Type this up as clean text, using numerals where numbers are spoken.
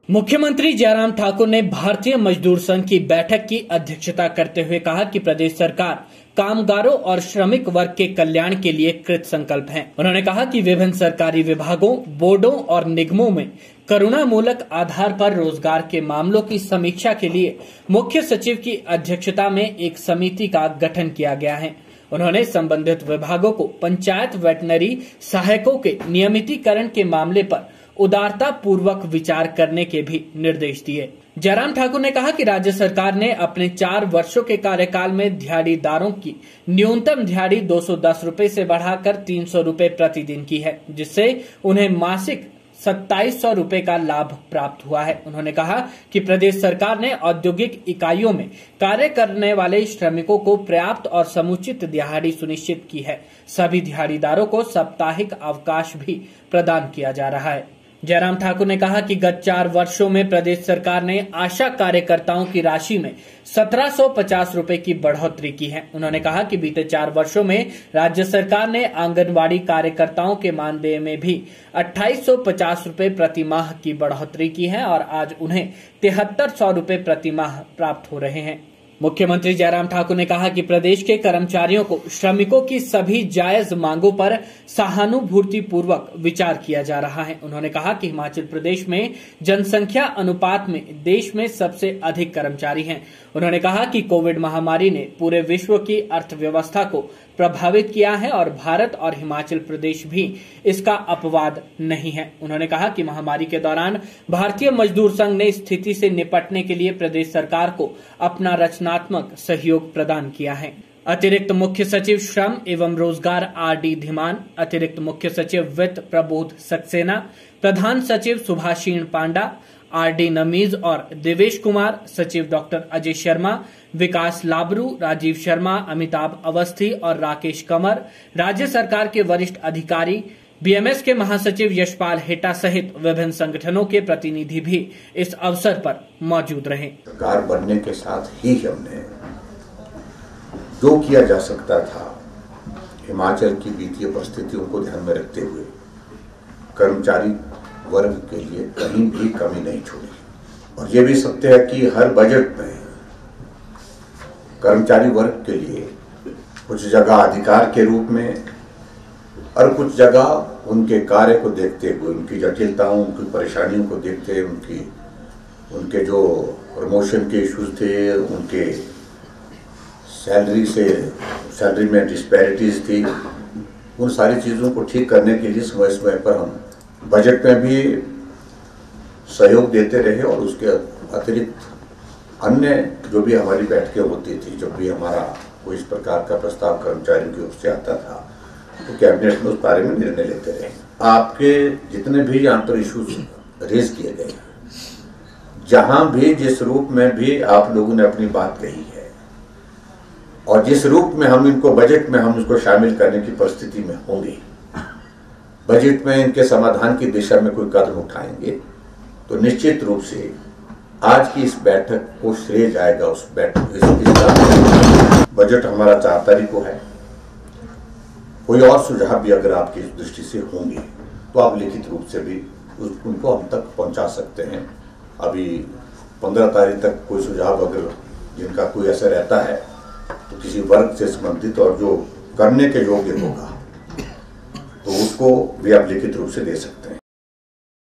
मुख्यमंत्री जयराम ठाकुर ने भारतीय मजदूर संघ की बैठक की अध्यक्षता करते हुए कहा कि प्रदेश सरकार कामगारों और श्रमिक वर्ग के कल्याण के लिए कृत संकल्प है। उन्होंने कहा कि विभिन्न सरकारी विभागों, बोर्डों और निगमों में करुणामूलक आधार पर रोजगार के मामलों की समीक्षा के लिए मुख्य सचिव की अध्यक्षता में एक समिति का गठन किया गया है। उन्होंने संबंधित विभागों को पंचायत वेटनरी सहायकों के नियमितीकरण के मामले पर उदारता पूर्वक विचार करने के भी निर्देश दिए। जयराम ठाकुर ने कहा कि राज्य सरकार ने अपने 4 वर्षों के कार्यकाल में दिहाड़ीदारों की न्यूनतम दिहाड़ी 210 रुपए से बढ़ाकर 300 रुपए प्रतिदिन की है, जिससे उन्हें मासिक 2700 रुपए का लाभ प्राप्त हुआ है। उन्होंने कहा कि प्रदेश सरकार ने औद्योगिक इकाइयों में कार्य करने वाले श्रमिकों को पर्याप्त और समुचित दिहाड़ी सुनिश्चित की है। सभी दिहाड़ीदारों को साप्ताहिक अवकाश भी प्रदान किया जा रहा है। जयराम ठाकुर ने कहा कि गत 4 वर्षों में प्रदेश सरकार ने आशा कार्यकर्ताओं की राशि में 1750 रुपए की बढ़ोतरी की है। उन्होंने कहा कि बीते 4 वर्षों में राज्य सरकार ने आंगनवाड़ी कार्यकर्ताओं के मानदेय में भी 2850 रुपए प्रति माह की बढ़ोतरी की है और आज उन्हें 7300 रुपए प्रति माह प्राप्त हो रहे हैं। मुख्यमंत्री जयराम ठाकुर ने कहा कि प्रदेश के कर्मचारियों को श्रमिकों की सभी जायज मांगों पर सहानुभूति पूर्वक विचार किया जा रहा है। उन्होंने कहा कि हिमाचल प्रदेश में जनसंख्या अनुपात में देश में सबसे अधिक कर्मचारी हैं। उन्होंने कहा कि कोविड महामारी ने पूरे विश्व की अर्थव्यवस्था को प्रभावित किया है और भारत और हिमाचल प्रदेश भी इसका अपवाद नहीं है। उन्होंने कहा कि महामारी के दौरान भारतीय मजदूर संघ ने स्थिति से निपटने के लिए प्रदेश सरकार को अपना रचनात्मक सहयोग प्रदान किया है। अतिरिक्त मुख्य सचिव श्रम एवं रोजगार आर.डी. धीमान, अतिरिक्त मुख्य सचिव वित्त प्रबोध सक्सेना, प्रधान सचिव सुभाषीण पांडा, आर.डी. नमीज और देवेश कुमार, सचिव डॉक्टर अजय शर्मा, विकास लाबरू, राजीव शर्मा, अमिताभ अवस्थी और राकेश कंवर, राज्य सरकार के वरिष्ठ अधिकारी, बीएमएस के महासचिव यशपाल हेटा सहित विभिन्न संगठनों के प्रतिनिधि भी इस अवसर पर मौजूद रहे। सरकार बनने के साथ ही हमने जो किया जा सकता था, हिमाचल की वित्तीय परिस्थितियों को ध्यान में रखते हुए कर्मचारी वर्ग के लिए कहीं भी कमी नहीं छोड़ी। और ये भी सत्य है कि हर बजट में कर्मचारी वर्ग के लिए कुछ जगह अधिकार के रूप में और कुछ जगह उनके कार्य को देखते हुए, उनकी जटिलताओं, उनकी परेशानियों को देखते हुए, उनके जो प्रमोशन के इश्यूज थे, उनके सैलरी में डिस्पैरिटीज थी, उन सारी चीज़ों को ठीक करने के लिए समय समय पर हम बजट में भी सहयोग देते रहे और उसके अतिरिक्त अन्य जो भी हमारी बैठकें होती थी, जब भी हमारा कोई इस प्रकार का प्रस्ताव कर्मचारियों की ओर से आता था तो कैबिनेट में उस बारे में निर्णय लेते रहे। आपके जितने भी यहाँ पर इश्यूज रेज किए गए, जहाँ भी जिस रूप में भी आप लोगों ने अपनी बात कही है और जिस रूप में हम इनको बजट में हम इसको शामिल करने की परिस्थिति में होंगे, बजट में इनके समाधान की दिशा में कोई कदम उठाएंगे तो निश्चित रूप से आज की इस बैठक को श्रेय जाएगा उस बैठक। बजट हमारा 4 तारीख को है। कोई और सुझाव भी अगर आपकी दृष्टि से होंगे तो आप लिखित रूप से भी उनको हम तक पहुंचा सकते हैं। अभी 15 तारीख तक कोई सुझाव अगर जिनका कोई असर रहता है तो किसी वर्ग से संबंधित और जो करने के योग्य होगा तो उसको भी आप लिखित रूप से दे सकते हैं।